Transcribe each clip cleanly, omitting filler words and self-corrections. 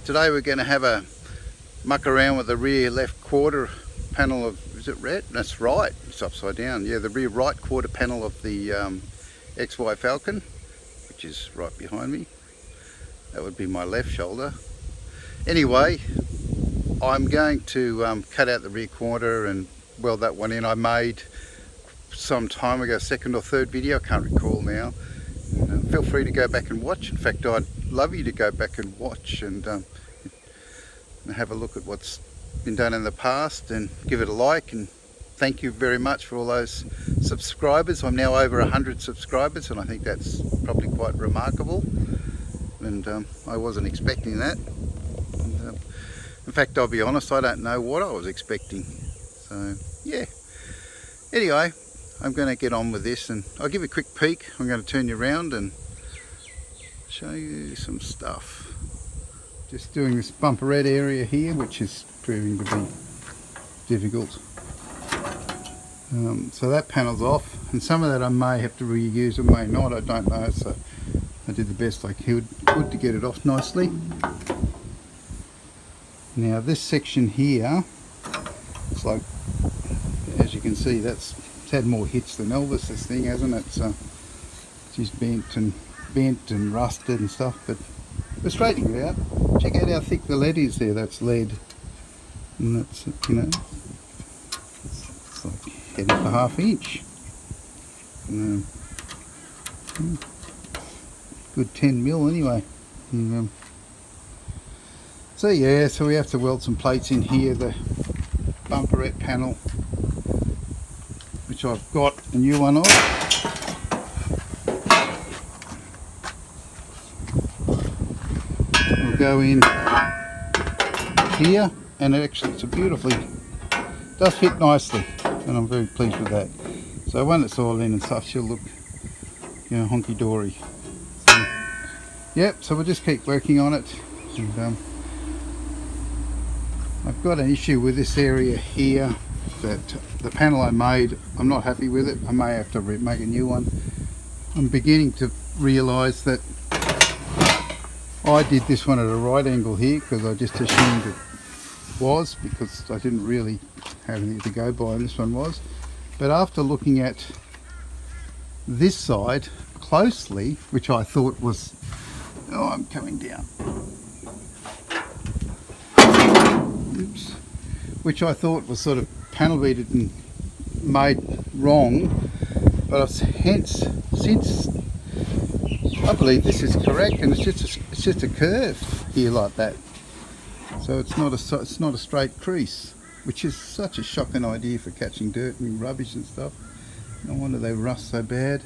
Today we're going to have a muck around with the rear left quarter panel of, is it red? That's right, it's upside down. Yeah, the rear right quarter panel of the XY Falcon, which is right behind me. That would be my left shoulder. Anyway, I'm going to cut out the rear quarter and weld that one in. I made some time ago, second or third video, I can't recall now. Feel free to go back and watch. In fact, I'd love you to go back and watch and have a look at what's been done in the past and give it a like. And thank you very much for all those subscribers. I'm now over 100 subscribers, and I think that's probably quite remarkable. And I wasn't expecting that. And, in fact, I'll be honest, I don't know what I was expecting. So yeah. Anyway, I'm going to get on with this, and I'll give you a quick peek. I'm going to turn you around and show you some stuff. Just doing this bumper red area here, which is proving to be difficult. So that panel's off, and some of that I may have to reuse or may not, I don't know. So I did the best I could to get it off nicely. Now this section here, it's like, as you can see, it's had more hits than Elvis, this thing, hasn't it? So she's bent and rusted and stuff, but we're straightening it out. Check out how thick the lead is there. That's lead, and that's, you know, it's like 1.5 inch. Good 10 mil anyway. And, so yeah, so we have to weld some plates in here. The bumperette panel, which I've got a new one of. We'll go in here, and it's a beautifully, does fit nicely, and I'm very pleased with that. So when it's all in and stuff, she'll look, you know, honky dory. So, yep. So we'll just keep working on it. And, I've got an issue with this area here. That the panel I made, I'm not happy with it. I may have to make a new one. I'm beginning to realise that I did this one at a right angle here because I just assumed it was, because I didn't really have anything to go by, and this one was. But after looking at this side closely, which I thought was, oh, I'm coming down. Oops. Which I thought was sort of panel beaded and made wrong, but since I believe this is correct, and it's just a curve here like that. So it's not a straight crease, which is such a shocking idea for catching dirt and rubbish and stuff. No wonder they rust so bad.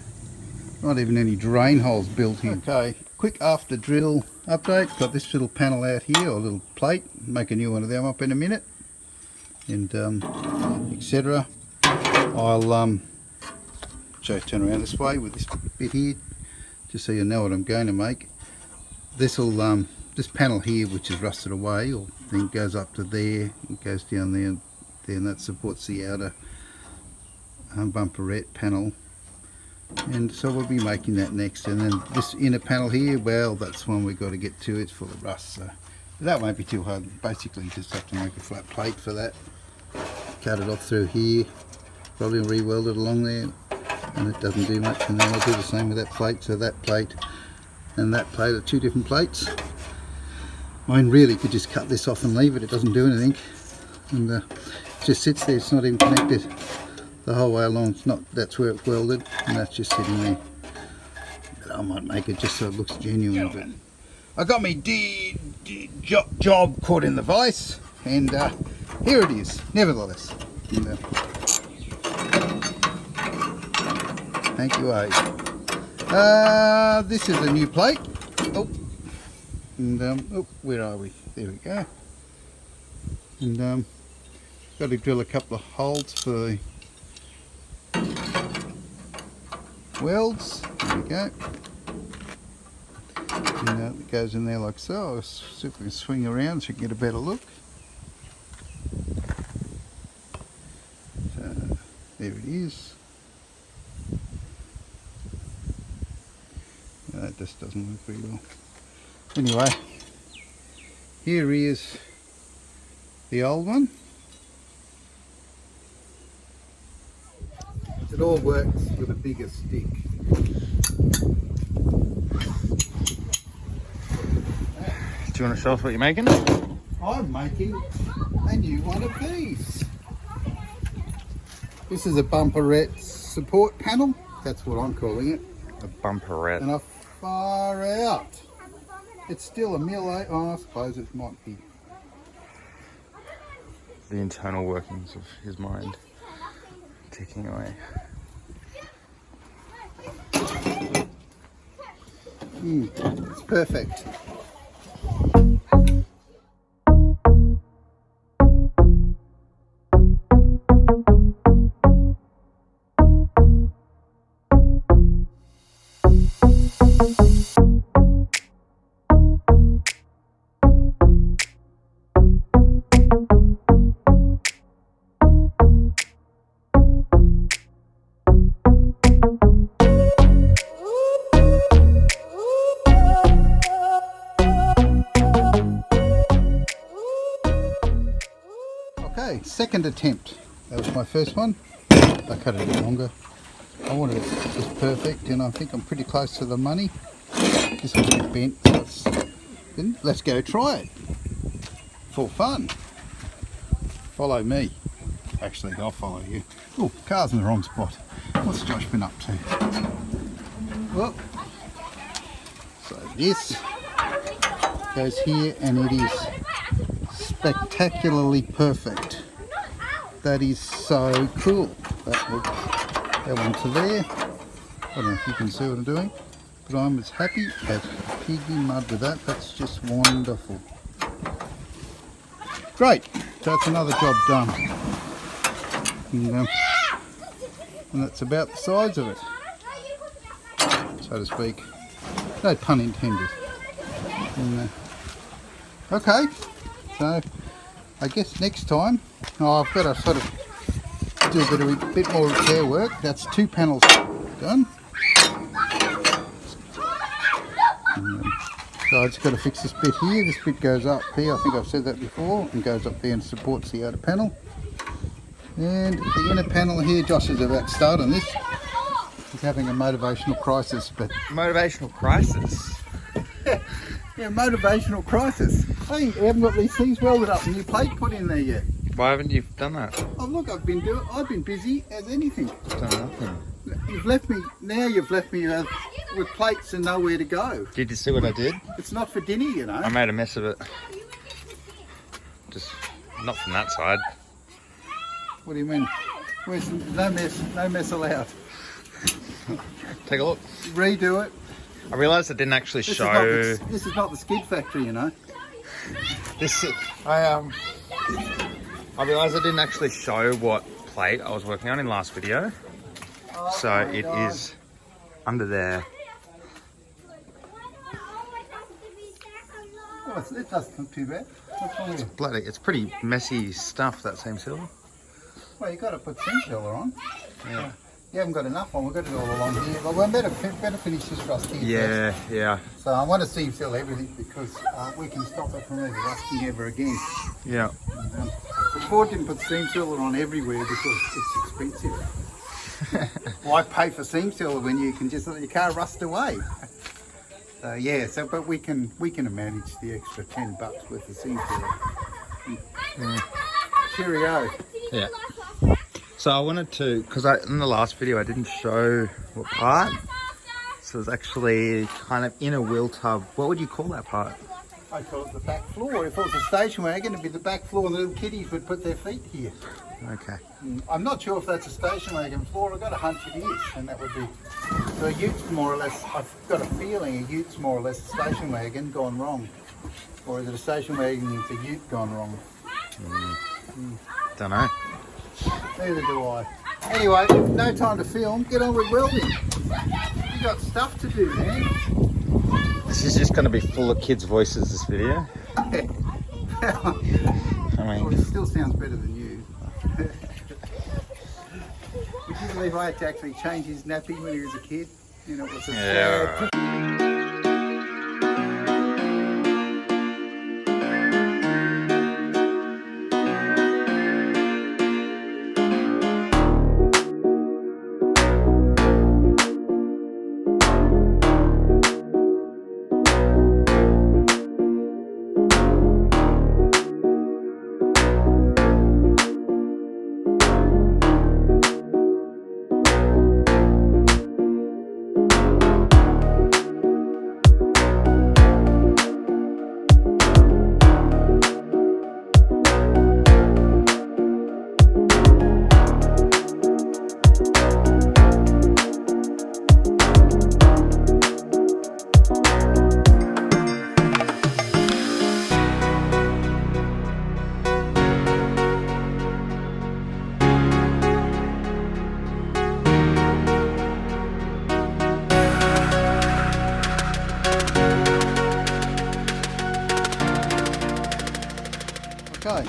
Not even any drain holes built in. Okay, quick after drill update. Got this little panel out here, or little plate. Make a new one of them up in a minute, and etc. I'll turn around this way with this bit here, just so you know what I'm going to make. This'll this panel here, which is rusted away, or then goes up to there, it goes down there, and that supports the outer bumperette panel. And so we'll be making that next, and then this inner panel here, well, that's one we've got to get to. It's full of rust, so that won't be too hard. Basically just have to make a flat plate for that, cut it off through here, probably re-weld it along there, and it doesn't do much. And then I'll do the same with that plate. So that plate and that plate are two different plates. I mean, really could just cut this off and leave it, it doesn't do anything, and it just sits there. It's not even connected the whole way along. It's not, that's where it's welded, and that's just sitting there. But I might make it just so it looks genuine. But I got me job caught in the vice, and here it is, nevertheless. And, thank you, Abe. This is a new plate. Oh, and oh, where are we? There we go. And got to drill a couple of holes for the welds. There we go. And it goes in there like so. I'll see if we can swing around so you can get a better look. So, there it is. That just doesn't work very well. Anyway, Here is the old one. It all works with a bigger stick. Do you want to show us what you're making? I'm making a new one of these. This is a bumperette support panel. That's what I'm calling it. A bumperette. And far out. It's still a mill, eh? Oh, I suppose it might be. The internal workings of his mind ticking away. It's perfect. Okay, second attempt. That was my first one. I cut it a bit longer. I wanted it just perfect, and I think I'm pretty close to the money. This one's a bit bent, so let's go try it. For fun. Follow me. Actually, I'll follow you. Oh, car's in the wrong spot. What's Josh been up to? Well, so this goes here, and it is spectacularly perfect. That is so cool. That one to there. I don't know if you can see what I'm doing, but I'm as happy as piggy mud with that. That's just wonderful. Great. So that's another job done. And that's about the size of it, so to speak. No pun intended. Okay. So I guess next time, I've got to sort of do a bit more repair work. That's 2 panels done. So I just got to fix this bit here. This bit goes up here. I think I've said that before, and goes up there and supports the outer panel. And the inner panel here, Josh is about to start on this. He's having a motivational crisis, but Motivational crisis? yeah, motivational crisis. Hey, you haven't got these things welded up and your plate put in there yet. Why haven't you done that? Oh look, I've been busy as anything. I've done nothing. You've left me with plates and nowhere to go. Did you see what I did? It's not for dinner, you know. I made a mess of it. Just not from that side. What do you mean? Where's no mess allowed. Take a look. Redo it. I realised I didn't actually show. This is not the skid factory, you know. I realised I didn't actually show what plate I was working on in last video. So it is under there. Oh, it doesn't look too bad. What's wrong with it? Bloody, it's pretty messy stuff, that seam sealer. Well, you've got to put seam sealer on. Yeah. You haven't got enough on. We've got it all along here. But we're better finish this rust here. Yeah, first. yeah. So I want to seam seal everything because we can stop it from ever rusting ever again. Yeah. The Ford didn't put seam sealer on everywhere because it's expensive. Why pay for seam sealer when you can just let your car rust away? So yeah, but we can manage the extra $10 worth of seam sealer. Cheerio. Yeah. So I wanted to, because in the last video I didn't show what part. So it's actually kind of in a wheel tub. What would you call that part? I call it the back floor. If it was a station wagon, it'd be the back floor and the little kiddies would put their feet here. Okay. I'm not sure if that's a station wagon floor. I've got a hunch it is, and that would be... So a utes more or less, I've got a feeling a utes more or less a station wagon gone wrong. Or is it a station wagon and it's a ute gone wrong? Don't know. Neither do I. Anyway, no time to film. Get on with welding. You got stuff to do, man. This is just going to be full of kids' voices, this video. I Well, it still sounds better than you. Would you believe I had to actually change his nappy when he was a kid? You know, it was a yeah. Okay,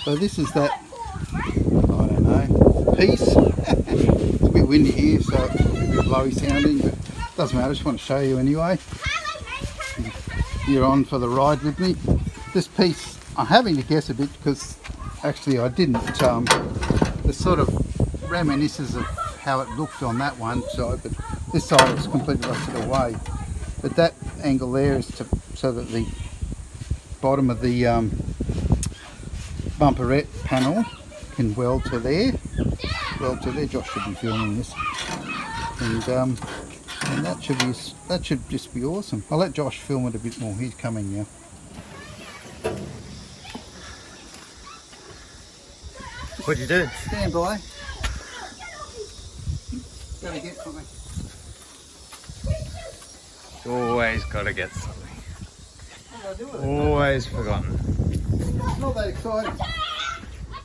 so this is that, I don't know, piece. It's a bit windy here, so it's a bit blowy sounding, but it doesn't matter, I just want to show you anyway. You're on for the ride with me. This piece, I'm having to guess a bit because actually I didn't. The sort of reminiscences of how it looked on that one side, but this side was completely rusted away. But that angle there is so that the bottom of the bumperette panel can weld to there. Josh should be filming this, and that should just be awesome. I'll let Josh film it a bit more. He's coming now. What'd you do? Stand by. Gotta get something. Always gotta get something. What do I do with it? Always forgotten. Not that exciting.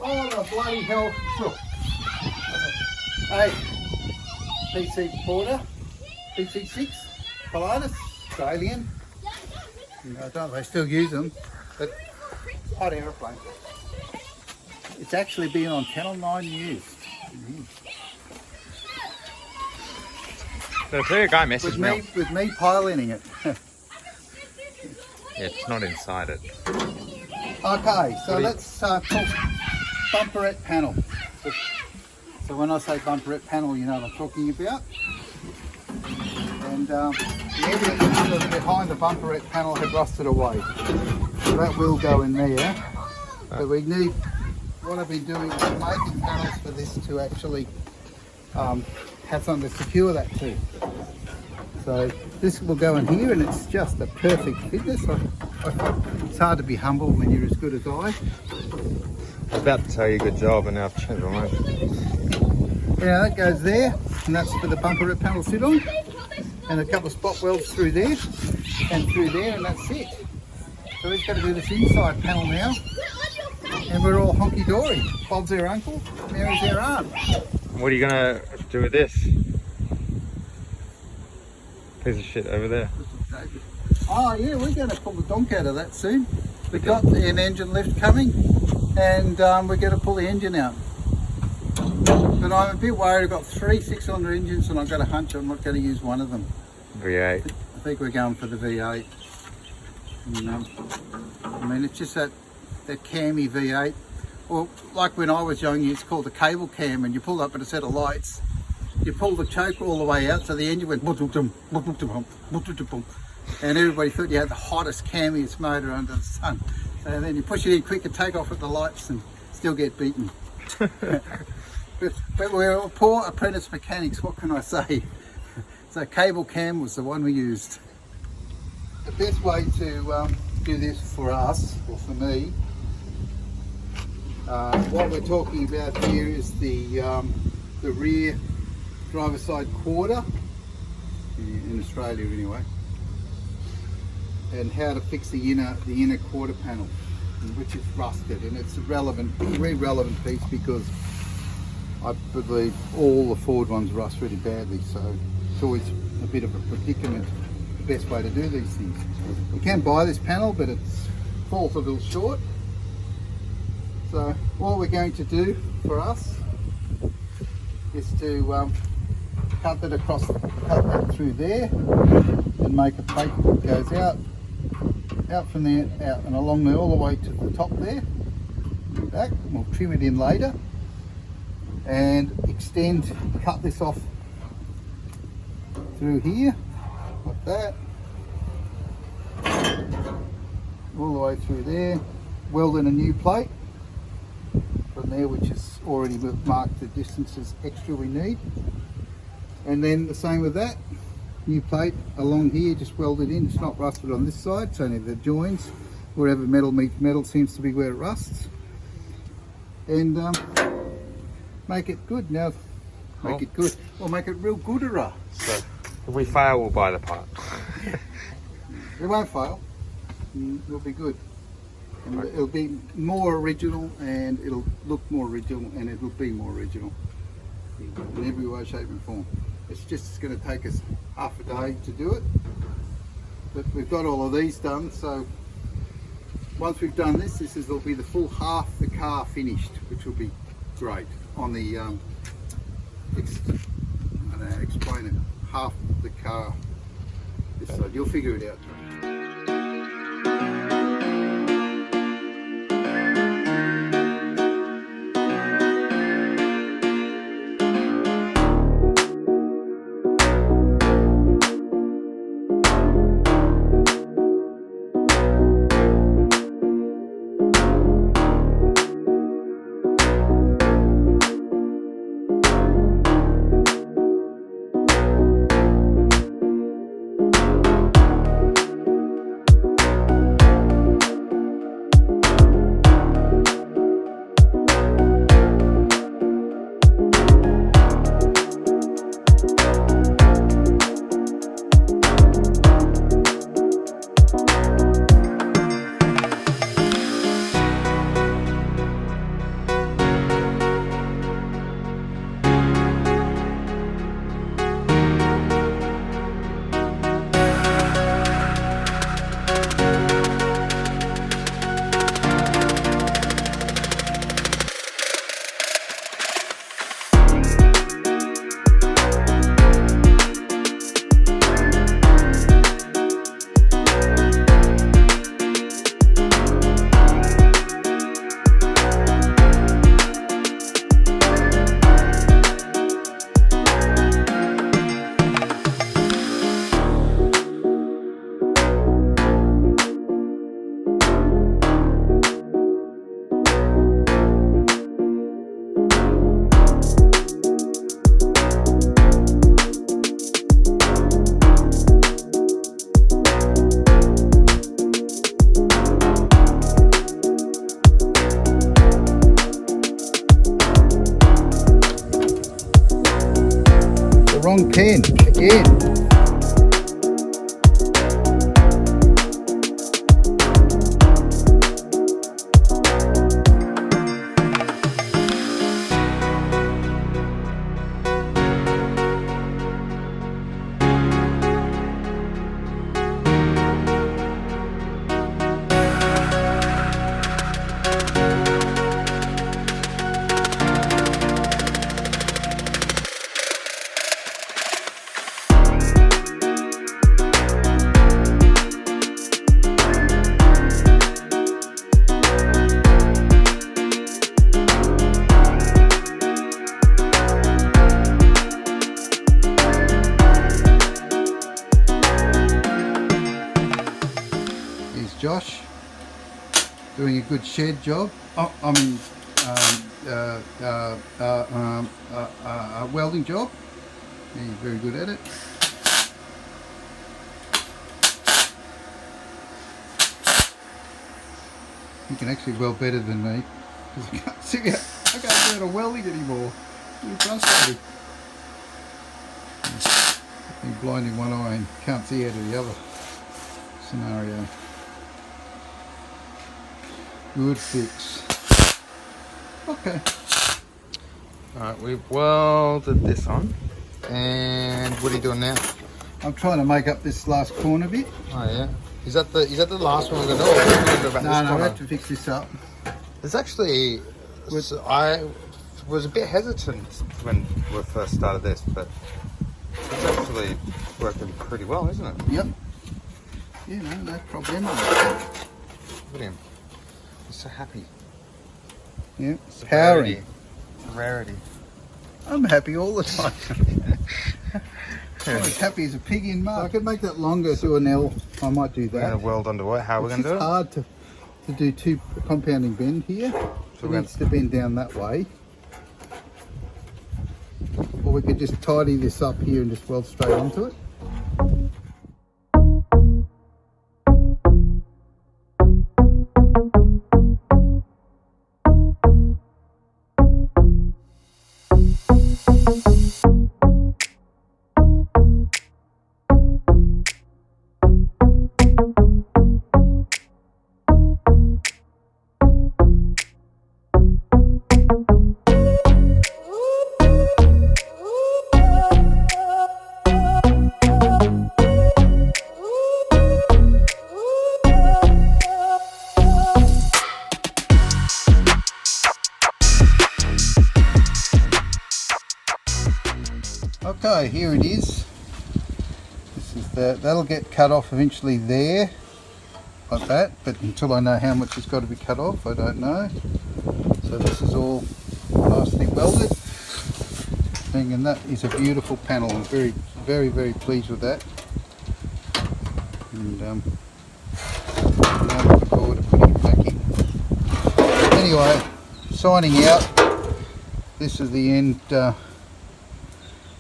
Oh, the bloody hell. Look. Hey, PC Porter, PC6, Pilatus, Australian. I don't know if they still use them, but hot aeroplane. It's actually been on Channel 9 used. So a guy messaged me. With me piloting it. Yeah, it's not inside it. Okay, so let's talk bumperette panel. So when I say bumperette panel, you know what I'm talking about. And the evidence behind the bumperette panel had rusted away. So that will go in there. But we need, what I've been doing is making panels for this to actually have something to secure that to. So this will go in here and it's just a perfect fitness. It's hard to be humble when you're as good as I. I was about to tell you good job and now I've changed my mind. Yeah, that goes there and that's for the bumperette panel to sit on. And a couple of spot welds through there and through there and that's it. So we've got to do this inside panel now. And we're all honky-dory. Bob's their uncle, Mary's their aunt. What are you gonna do with this? Piece of shit over there. Oh yeah, we're going to pull the donk out of that soon. We've got an engine lift coming and we're going to pull the engine out. But I'm a bit worried. I've got 3 6-cylinder engines and I've got a hunch I'm not going to use one of them. V8. I think we're going for the V8. And, I mean, it's just that cammy V8. Or like when I was young, it's called a cable cam, and you pulled up at a set of lights. You pulled the choke all the way out, so the engine went and everybody thought you had the hottest, cammiest motor under the sun. So then you push it in quick and take off at the lights and still get beaten. but we're all poor apprentice mechanics, what can I say? So cable cam was the one we used. The best way to do this for us, or for me, what we're talking about here is the rear driver side quarter, in Australia anyway, and how to fix the inner quarter panel, which is rusted, and it's a very relevant piece because I believe all the Ford ones rust really badly, so it's always a bit of a predicament, the best way to do these things. You can buy this panel, but it falls a little short. So what we're going to do for us is to cut that through there and make a plate that goes out from there, out and along there all the way to the top there and back. We'll trim it in later and cut this off through here like that, all the way through there, weld in a new plate from there, which is already marked the distances extra we need, and then the same with that new plate along here, just weld it in. It's not rusted on this side, it's only the joins. Wherever metal meets metal seems to be where it rusts, and make it good. Now make it good, or make it real gooder. So if we fail, we'll buy the part. It won't fail, it'll be good. And it'll be more original, and it'll look more original, and it'll be more original in every way, shape and form. It's just going to take us half a day to do it, but we've got all of these done, so once we've done this, will be the full half the car finished, which will be great on the, I don't know how to explain it, half the car this side. You'll figure it out. Wrong pen again. Josh doing a good shed job. Welding job. He's very good at it. You can actually weld better than me because I can't see how to welding anymore. I'm really frustrated. I'm blind in one eye and can't see out of the other scenario. Good fix. Okay. Alright, we've welded this on. And what are you doing now? I'm trying to make up this last corner bit. Oh yeah. Is that the last one we're gonna do? Or are we gonna do about No, this I corner? have to fix this up. It's actually, I was a bit hesitant when we first started this, but it's actually working pretty well, isn't it? Yep. Yeah, no problem. Look at him. He's so happy. Yeah, It's a powering. rarity. It's a rarity. I'm happy all the time. I'm as happy as a pig in mud. I could make that longer to an L. I might do We're going that. to weld under what? How are we going to do it? It's hard to do two compounding bend here. So It needs to bend down that way. Or we could just tidy this up here and just weld straight onto it. Okay, here it is. This is that'll get cut off eventually there, like that, but until I know how much has got to be cut off, I don't know. So this is all nicely welded thing, and that is a beautiful panel. I'm very pleased with that, and now I'm looking forward to putting it back in. Anyway, signing out. This is the end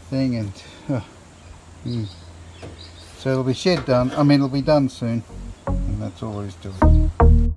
thing, and so it'll be shed done. I mean, it'll be done soon, and that's all there is to it.